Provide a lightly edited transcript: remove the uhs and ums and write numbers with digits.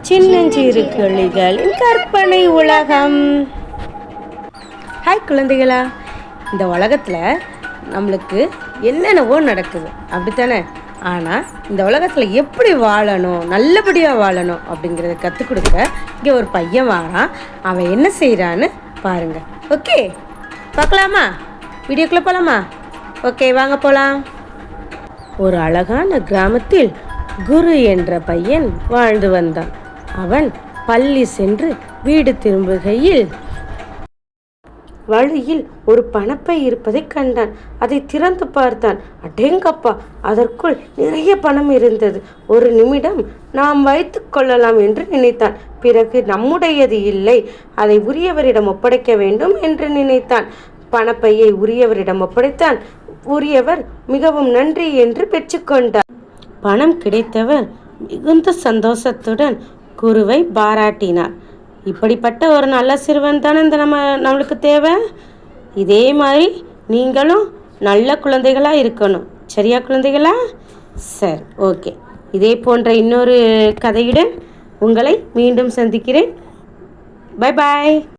சின்னஞ்சிறு கிளிகளின் கற்பனை உலகம். ஹாய் குழந்தைகளா, இந்த உலகத்தில் நம்மளுக்கு என்னென்னவோ நடக்குது அப்படித்தானே. ஆனால் இந்த உலகத்தில் எப்படி வாழணும், நல்லபடியாக வாழணும் அப்படிங்கிறத கற்றுக் கொடுக்க இங்கே ஒரு பையன் வாரான். அவன் என்ன செய்கிறான்னு பாருங்கள். ஓகே, பார்க்கலாமா? வீடியோக்குள்ளே போகலாமா? ஓகே, வாங்க போகலாம். ஒரு அழகான கிராமத்தில் குரு என்ற பையன் வாழ்ந்து வந்தான். அவன் பள்ளி சென்று வீடு திரும்புகையில் வழியில் ஒரு பணப்பை இருப்பதை கண்டான். அதை திறந்து பார்த்தான். அடேங்கப்பா, அதற்குள் நிறைய பணம் இருந்தது. ஒரு நிமிடம் நாம் வைத்து கொள்ளலாம் என்று நினைத்தான். பிறகு நம்முடையது இல்லை, அதை உரியவரிடம் ஒப்படைக்க வேண்டும் என்று நினைத்தான். பணப்பையை உரியவரிடம் ஒப்படைத்தான். உரியவர் மிகவும் நன்றி என்று பெற்றுக்கொண்டார். பணம் கிடைத்தவர் மிகுந்த சந்தோஷத்துடன் குருவை பாராட்டினார். இப்படிப்பட்ட ஒரு நல்ல சிறுவன் தானே நம்மளுக்கு தேவை. இதே மாதிரி நீங்களும் நல்ல குழந்தைகளாக இருக்கணும். சரியா குழந்தைகளா? சரி, ஓகே. இதே போன்ற இன்னொரு கதையுடன் உங்களை மீண்டும் சந்திக்கிறேன். Bye bye.